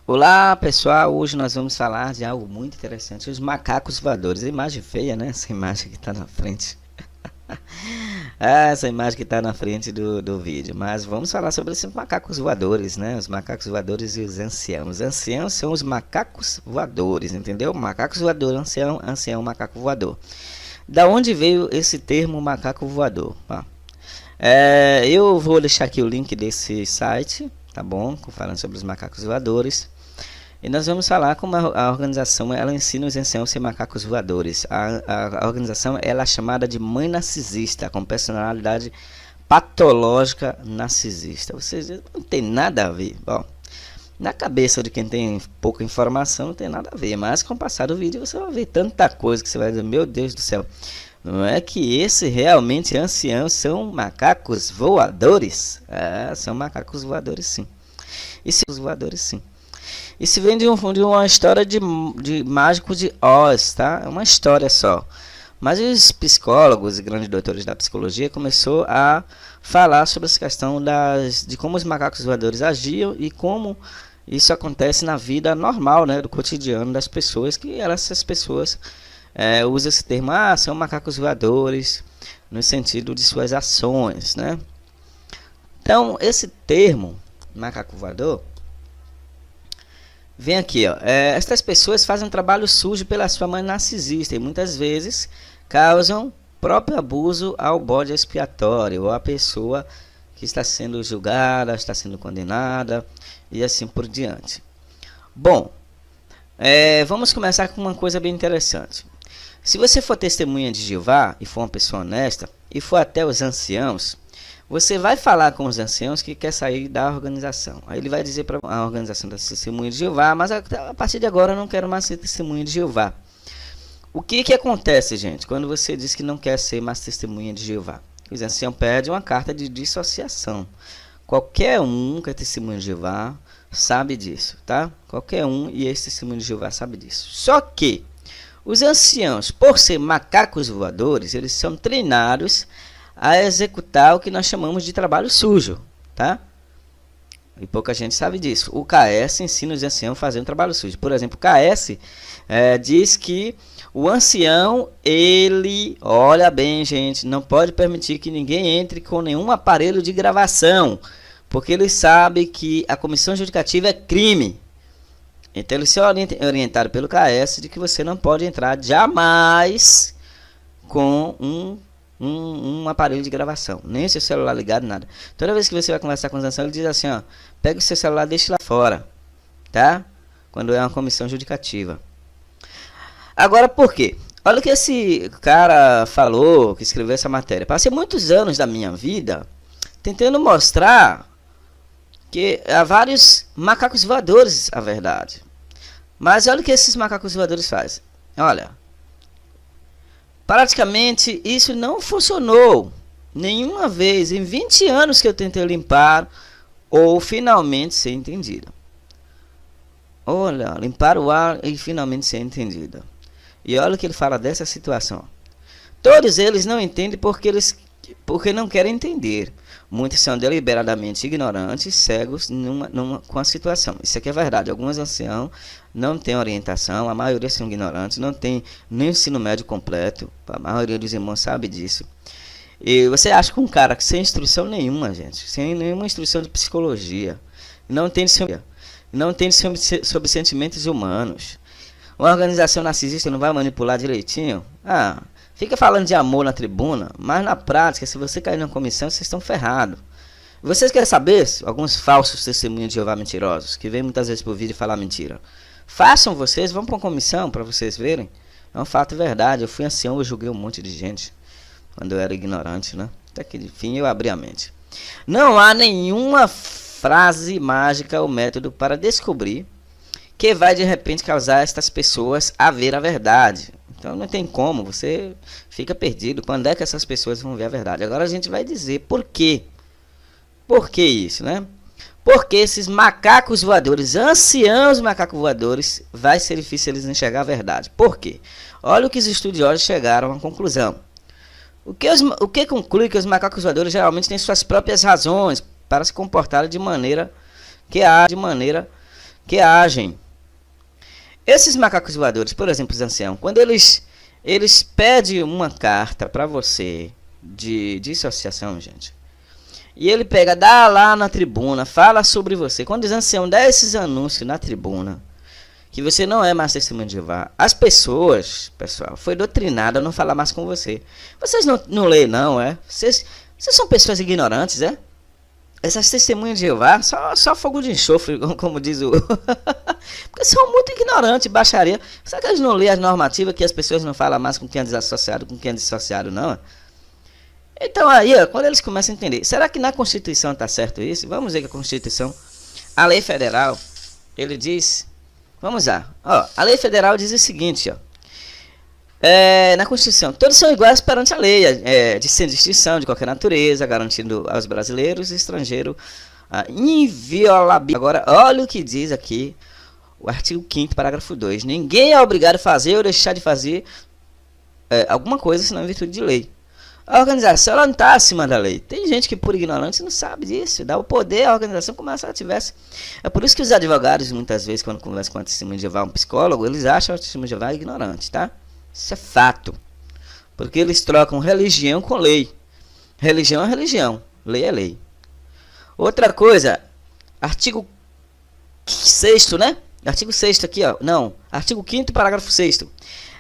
Olá pessoal, hoje nós vamos falar de algo muito interessante, os macacos voadores. A imagem feia, né? Essa imagem que está na frente. Essa imagem que está na frente do vídeo. Mas vamos falar sobre esses macacos voadores, né? Os macacos voadores e os anciãos. Os anciãos são os macacos voadores, entendeu? Macacos voadores, ancião, ancião, macaco voador. Da onde veio esse termo macaco voador? Eu vou deixar aqui o link desse site, tá bom? Falando sobre os macacos voadores. E nós vamos falar como a organização ela ensina os anciãos a ser macacos voadores. A organização ela é chamada de mãe narcisista, com personalidade patológica narcisista. Ou seja, não tem nada a ver. Bom, na cabeça de quem tem pouca informação não tem nada a ver. Mas com o passar do vídeo você vai ver tanta coisa que você vai dizer, meu Deus do céu. Não é que esse realmente anciãos são macacos voadores? São macacos voadores sim. E se os voadores sim. Isso vem de uma história de mágico de Oz, tá? É uma história só. Mas os psicólogos e grandes doutores da psicologia começou a falar sobre essa questão de como os macacos voadores agiam e como isso acontece na vida normal, né, do cotidiano das pessoas, que essas pessoas usam esse termo, são macacos voadores, no sentido de suas ações, né? Então, esse termo, macaco voador, vem aqui, ó. Estas pessoas fazem um trabalho sujo pela sua mãe narcisista e muitas vezes causam próprio abuso ao bode expiatório ou à pessoa que está sendo julgada, está sendo condenada e assim por diante. Bom, vamos começar com uma coisa bem interessante. Se você for testemunha de Jeová e for uma pessoa honesta e for até os anciãos, você vai falar com os anciãos que quer sair da organização. Aí ele vai dizer para a organização da testemunha de Jeová, mas a partir de agora eu não quero mais ser testemunha de Jeová. O que acontece, gente, quando você diz que não quer ser mais testemunha de Jeová? Os anciãos pedem uma carta de dissociação. Qualquer um que é testemunha de Jeová sabe disso, tá? Qualquer um e esse testemunho de Jeová sabe disso. Só que os anciãos, por ser macacos voadores, eles são treinados a executar o que nós chamamos de trabalho sujo, tá? E pouca gente sabe disso. O KS ensina os anciãos a fazer um trabalho sujo. Por exemplo, o KS diz que o ancião, ele, olha bem, gente, não pode permitir que ninguém entre com nenhum aparelho de gravação, porque ele sabe que a comissão judicativa é crime. Então ele se orientado pelo KS de que você não pode entrar jamais com um aparelho de gravação, nem o seu celular ligado, nada. Toda vez que você vai conversar com os anciãos, ele diz assim, ó, pega o seu celular e deixa lá fora, tá? Quando é uma comissão judicativa. Agora, por quê? Olha o que esse cara falou, que escreveu essa matéria. Passei muitos anos da minha vida tentando mostrar que há vários macacos voadores, a verdade. Mas olha o que esses macacos voadores fazem. Olha, praticamente isso não funcionou nenhuma vez em 20 anos que eu tentei limpar ou finalmente ser entendida. Olha, limpar o ar e finalmente ser entendida. E olha o que ele fala dessa situação. Todos eles não entendem porque não querem entender. Muitos são deliberadamente ignorantes, cegos com a situação. Isso aqui é verdade. Alguns anciãos não têm orientação, a maioria são ignorantes, não tem nem ensino médio completo. A maioria dos irmãos sabe disso. E você acha que um cara sem instrução nenhuma, gente, sem nenhuma instrução de psicologia, não entende sobre sentimentos humanos, uma organização narcisista não vai manipular direitinho? Fica falando de amor na tribuna, mas na prática, se você cair na comissão, vocês estão ferrados. Vocês querem saber alguns falsos testemunhos de Jeová mentirosos, que vêm muitas vezes por vídeo falar mentira? Façam vocês, vão para uma comissão para vocês verem. É um fato verdade, eu fui ancião, eu julguei um monte de gente, quando eu era ignorante, né? Até que, enfim, eu abri a mente. Não há nenhuma frase mágica ou método para descobrir que vai de repente causar estas pessoas a ver a verdade. Então não tem como, você fica perdido. Quando é que essas pessoas vão ver a verdade? Agora a gente vai dizer por quê. Por que isso, né? Porque esses macacos voadores, anciãos macacos voadores, vai ser difícil eles enxergar a verdade. Por quê? Olha o que os estudiosos chegaram à conclusão. O que conclui que os macacos voadores geralmente têm suas próprias razões para se comportar de maneira que agem. Esses macacos voadores, por exemplo, os anciãos, quando eles pedem uma carta para você de dissociação, gente, e ele pega, dá lá na tribuna, fala sobre você. Quando os anciãos dão esses anúncios na tribuna, que você não é mais testemunha de Jeová, as pessoas, pessoal, foi doutrinada a não falar mais com você. Vocês não leem, não, é? Vocês são pessoas ignorantes, é? Essas testemunhas de Jeová, só fogo de enxofre, como diz o... Porque são muito ignorantes, baixaria. Será que eles não lêem as normativas que as pessoas não falam mais com quem é desassociado, com quem é dissociado, não? Então aí, ó, quando eles começam a entender, será que na Constituição está certo isso? Vamos ver que a Constituição, a lei federal, ele diz... Vamos lá, ó, a lei federal diz o seguinte, ó. Na Constituição, todos são iguais perante a lei, de sem distinção de qualquer natureza, garantindo aos brasileiros e estrangeiros a inviolabilidade. Agora, olha o que diz aqui o artigo 5º, parágrafo 2. Ninguém é obrigado a fazer ou deixar de fazer alguma coisa, senão em virtude de lei. A organização, ela não está acima da lei. Tem gente que, por ignorância, não sabe disso. Dá o poder à organização como se ela tivesse. É por isso que os advogados, muitas vezes, quando conversam com a testemunha de Jeová, um psicólogo, eles acham a testemunha de Jeová ignorante, tá? Isso é fato. Porque eles trocam religião com lei. Religião é religião. Lei é lei. Outra coisa, artigo 6º, né? Artigo 6º aqui, ó. Não, artigo 5º, parágrafo 6º.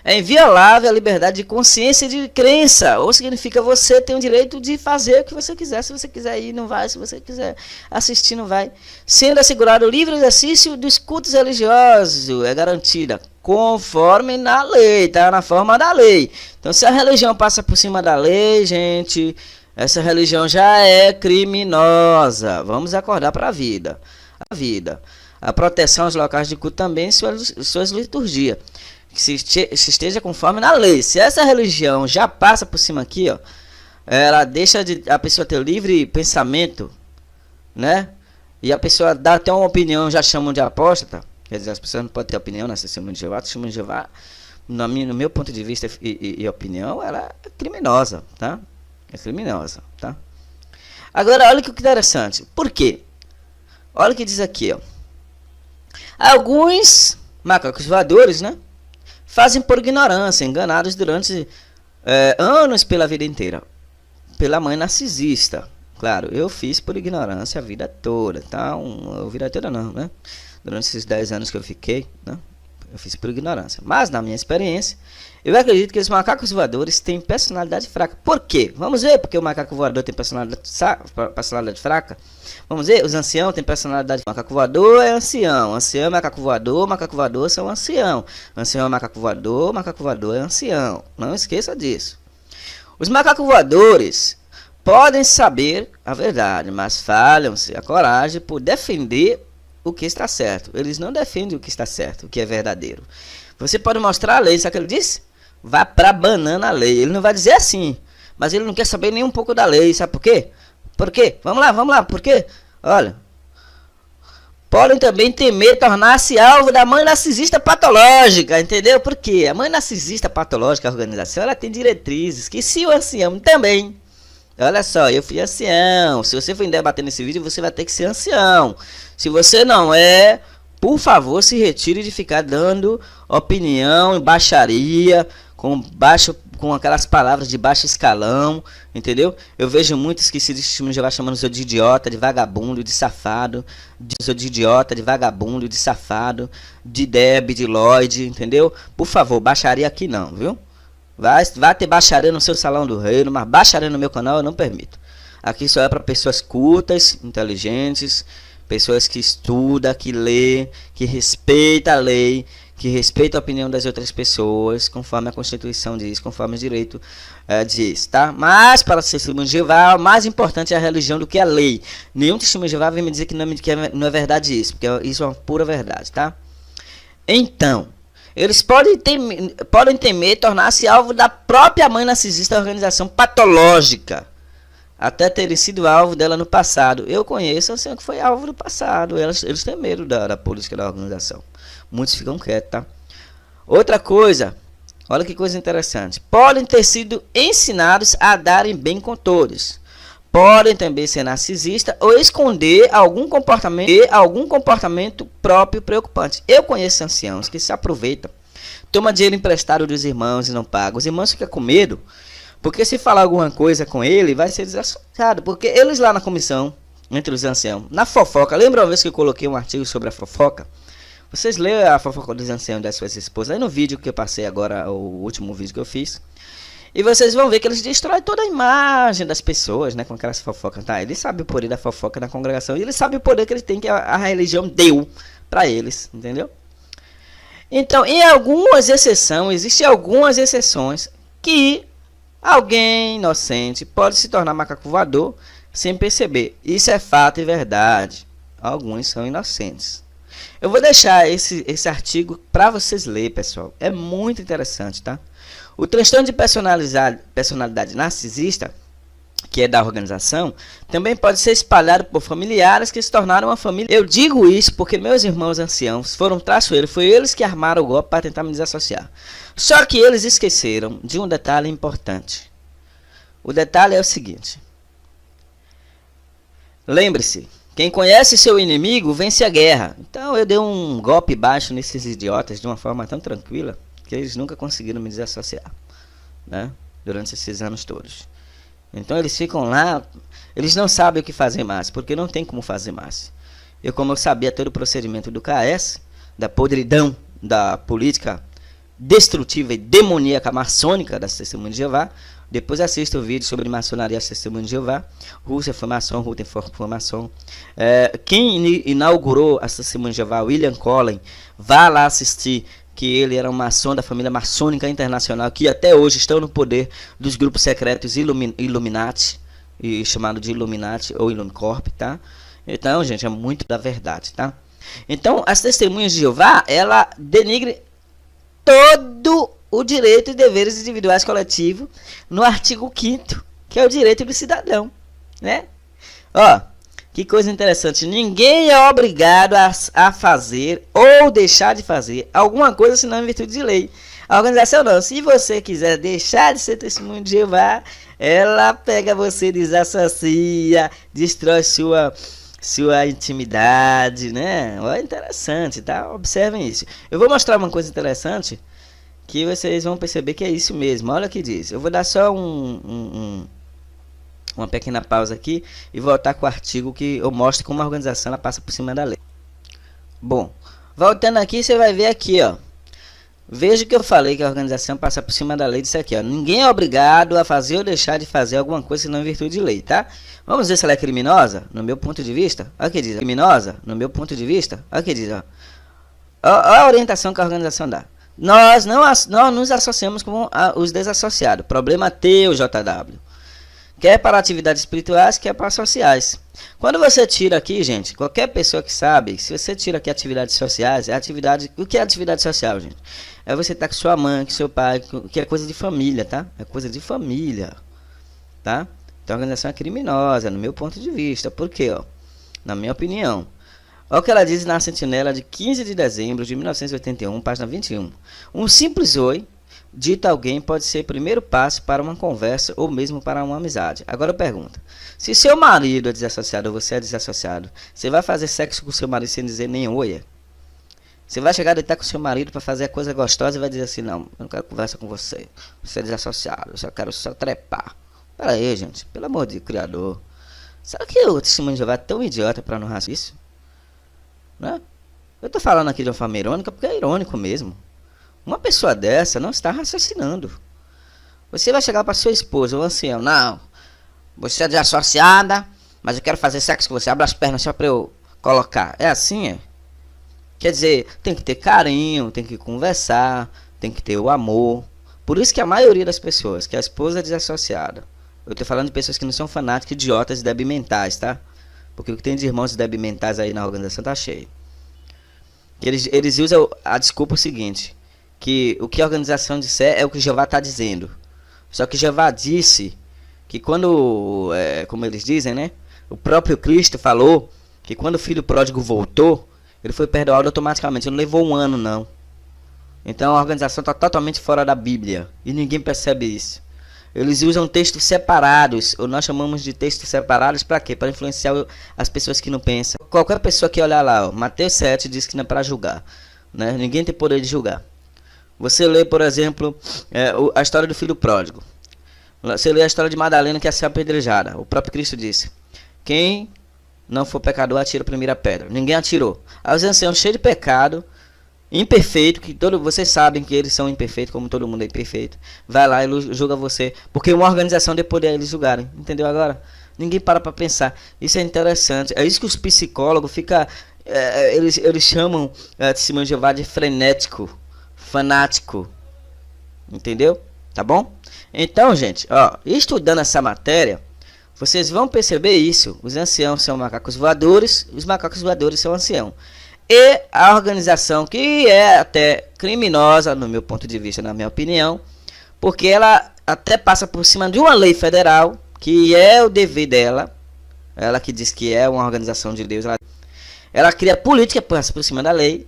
É inviolável a liberdade de consciência e de crença. Ou significa você tem o direito de fazer o que você quiser. Se você quiser ir, não vai. Se você quiser assistir, não vai. Sendo assegurado o livre exercício dos cultos religiosos. É garantida conforme na lei. Tá na forma da lei. Então, se a religião passa por cima da lei, gente, essa religião já é criminosa. Vamos acordar para a vida. A proteção aos locais de culto também, suas liturgias. Que se esteja conforme na lei. Se essa religião já passa por cima aqui, ó, ela deixa a pessoa ter livre pensamento, né? E a pessoa dá até uma opinião, já chamam de apóstata. Quer dizer, as pessoas não podem ter opinião nessa testemunha de Jeová. A testemunha de Jeová, no meu ponto de vista e opinião, ela é criminosa, tá? É criminosa, tá? Agora, olha que interessante. Por quê? Olha o que diz aqui, ó. Alguns macacos voadores, né? Fazem por ignorância, enganados durante anos pela vida inteira. Pela mãe narcisista. Claro, eu fiz por ignorância a vida toda, tá? A vida toda não, né? Durante esses 10 anos que eu fiquei, né? Eu fiz por ignorância. Mas, na minha experiência, eu acredito que os macacos voadores têm personalidade fraca. Por quê? Vamos ver porque o macaco voador tem personalidade fraca. Vamos ver, os anciãos têm personalidade. Macaco voador é ancião. Ancião é macaco voador são ancião. Ancião é macaco voador é ancião. Não esqueça disso. Os macacos voadores podem saber a verdade, mas falham-se a coragem por defender o que está certo. Eles não defendem o que está certo, o que é verdadeiro. Você pode mostrar a lei, sabe o que ele disse? Vá pra banana a lei. Ele não vai dizer assim, mas ele não quer saber nem um pouco da lei, sabe por quê? Por quê? Vamos lá, por quê? Olha, podem também temer tornar-se alvo da mãe narcisista patológica, entendeu? Por quê? A mãe narcisista patológica, a organização, ela tem diretrizes, que se o ancião também... Olha só, eu fui ancião. Se você for debater nesse vídeo, você vai ter que ser ancião. Se você não é, por favor, se retire de ficar dando opinião, baixaria, com aquelas palavras de baixo escalão, entendeu? Eu vejo muitos que se distinguem de chamando de idiota, de vagabundo, de safado, de idiota, de vagabundo, de safado, de Deb, de Lloyd, entendeu? Por favor, baixaria aqui não, viu? Vai ter baixaria no seu salão do reino, mas baixaria no meu canal eu não permito. Aqui só é para pessoas cultas, inteligentes, pessoas que estudam, que lê, que respeita a lei, que respeita a opinião das outras pessoas, conforme a Constituição diz, conforme o direito diz, tá? Mas para ser testemunho de Jeová, o mais importante é a religião do que a lei. Nenhum testemunho de Jeová vem me dizer que não é verdade isso, porque isso é uma pura verdade, tá? Então, eles podem temer tornar-se alvo da própria mãe narcisista, organização patológica, até terem sido alvo dela no passado. Eu conheço a senhora que foi alvo no passado. Eles têm medo da política da organização. Muitos ficam quietos, tá? Outra coisa, olha que coisa interessante. Podem ter sido ensinados a darem bem com todos. podem também ser narcisistas ou esconder algum comportamento próprio preocupante. Eu conheço anciãos que se aproveitam, toma dinheiro emprestado dos irmãos e não paga. Os irmãos ficam com medo, porque se falar alguma coisa com ele, vai ser desassociado. Porque eles lá na comissão, entre os anciãos, na fofoca, lembra uma vez que eu coloquei um artigo sobre a fofoca? Vocês leram a fofoca dos anciãos das suas esposas aí no vídeo que eu passei agora, o último vídeo que eu fiz. E vocês vão ver que eles destroem toda a imagem das pessoas, né, com aquelas fofocas, tá? Eles sabem o poder da fofoca na congregação e eles sabem o poder que eles têm, que a religião deu para eles, entendeu? Então, em algumas exceções, existem algumas exceções que alguém inocente pode se tornar macaco voador sem perceber. Isso é fato e verdade. Alguns são inocentes. Eu vou deixar esse artigo para vocês lerem, pessoal. É muito interessante, tá? O transtorno de personalidade narcisista, que é da organização, também pode ser espalhado por familiares que se tornaram uma família. Eu digo isso porque meus irmãos anciãos foram traiçoeiros, foi eles que armaram o golpe para tentar me desassociar. Só que eles esqueceram de um detalhe importante. O detalhe é o seguinte. Lembre-se, quem conhece seu inimigo vence a guerra. Então eu dei um golpe baixo nesses idiotas de uma forma tão tranquila que eles nunca conseguiram me desassociar, né? Durante esses anos todos. Então eles ficam lá, eles não sabem o que fazer mais, porque não tem como fazer mais. Como eu sabia todo o procedimento do KS, da podridão da política destrutiva e demoníaca maçônica da Testemunha de Jeová, depois assista o vídeo sobre maçonaria e Testemunha de Jeová. Rússia foi maçom, Rutherford foi maçom. Quem inaugurou a Testemunha de Jeová, William Cullen, vá lá assistir, que ele era um maçom da família maçônica internacional, que até hoje estão no poder dos grupos secretos Illuminati, chamado de Illuminati ou Illumicorp, tá? Então, gente, é muito da verdade, tá? Então, as Testemunhas de Jeová, ela denigre todo o direito e deveres individuais coletivos no artigo 5º, que é o direito do cidadão, né? Ó, que coisa interessante, ninguém é obrigado a fazer ou deixar de fazer alguma coisa senão em virtude de lei. A organização não, se você quiser deixar de ser testemunho de Jeová, ela pega você, desassocia, destrói sua intimidade, né? Ó, interessante, tá? Observem isso. Eu vou mostrar uma coisa interessante que vocês vão perceber que é isso mesmo. Olha o que diz. Eu vou dar só uma pequena pausa aqui e voltar com o artigo que eu mostro como a organização ela passa por cima da lei. Bom, voltando aqui, você vai ver aqui, ó. Veja que eu falei que a organização passa por cima da lei disso aqui, ó. Ninguém é obrigado a fazer ou deixar de fazer alguma coisa senão em virtude de lei, tá? Vamos ver se ela é criminosa, no meu ponto de vista. Olha o que diz. Criminosa, no meu ponto de vista. Olha o que diz, ó. Olha a orientação que a organização dá. Nós não nos associamos com os desassociados. Problema teu, JW. Quer para atividades espirituais, quer para sociais. Quando você tira aqui, gente, qualquer pessoa que sabe, se você tira aqui atividades sociais, o que é atividade social, gente? É você estar com sua mãe, com seu pai, que é coisa de família, tá? É coisa de família, tá? Então a organização é criminosa, no meu ponto de vista. Por quê, ó? Na minha opinião. Olha o que ela diz na Sentinela de 15 de dezembro de 1981, página 21. Um simples oi dito a alguém pode ser o primeiro passo para uma conversa ou mesmo para uma amizade. Agora eu pergunto, se seu marido é desassociado ou você é desassociado, você vai fazer sexo com seu marido sem dizer nem oi? Você vai chegar a deitar com seu marido para fazer a coisa gostosa e vai dizer assim, não, eu não quero conversa com você, você é desassociado, eu só quero só trepar. Pera aí, gente, pelo amor de Criador. Será que o testemunho de Jeová é tão idiota para não raciocinar isso? Né? Eu tô falando aqui de uma forma irônica porque é irônico mesmo. Uma pessoa dessa não está raciocinando. Você vai chegar para sua esposa ou ancião, não, você é desassociada, mas eu quero fazer sexo com você, abre as pernas só para eu colocar. É assim, é? Quer dizer, tem que ter carinho, tem que conversar, tem que ter o amor. Por isso que a maioria das pessoas, que a esposa é desassociada, eu tô falando de pessoas que não são fanáticas, idiotas e débil mentais, tá? Porque o que tem de irmãos débil mentais aí na organização tá cheio. Eles usam a desculpa seguinte, que o que a organização disser é o que Jeová está dizendo. Só que Jeová disse que quando, como eles dizem, né? O próprio Cristo falou que quando o filho pródigo voltou, ele foi perdoado automaticamente, não levou um ano não. Então a organização está totalmente fora da Bíblia e ninguém percebe isso. Eles usam textos separados, ou nós chamamos de textos separados para quê? Para influenciar as pessoas que não pensam. Qualquer pessoa que olhar lá, ó, Mateus 7 diz que não é para julgar, né? Ninguém tem poder de julgar. Você lê, por exemplo, a história do filho pródigo. Você lê a história de Madalena, que é a apedrejada. O próprio Cristo disse: quem não for pecador, atira a primeira pedra. Ninguém atirou. Aí os anciãos cheios de pecado, imperfeito, que vocês sabem que eles são imperfeitos, como todo mundo é imperfeito, vai lá e julga você, porque uma organização deu poder a eles julgarem, entendeu agora? Ninguém para pensar, isso é interessante, é isso que os psicólogos ficam, eles chamam Testemunho de Jeová de frenético, fanático, entendeu? Tá bom? Então, gente, ó, estudando essa matéria, vocês vão perceber isso, os anciãos são macacos voadores, os macacos voadores são anciãos. E a organização, que é até criminosa, no meu ponto de vista, na minha opinião, porque ela até passa por cima de uma lei federal, que é o dever dela, ela que diz que é uma organização de Deus, ela cria política por cima da lei,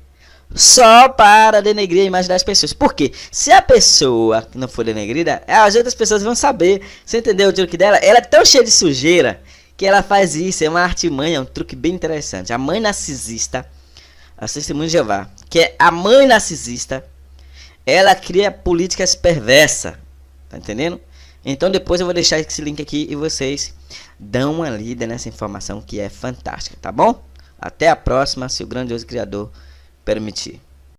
só para denegrir a imagem das pessoas. Porque se a pessoa não for denegrida, as outras pessoas vão saber, você entendeu o truque dela? Ela é tão cheia de sujeira, que ela faz isso, é uma artimanha, é um truque bem interessante. A mãe narcisista, a Testemunha de Jeová, que é a mãe narcisista, ela cria políticas perversas, tá entendendo? Então depois eu vou deixar esse link aqui e vocês dão uma lida nessa informação que é fantástica, tá bom? Até a próxima, se o grandioso Criador permitir.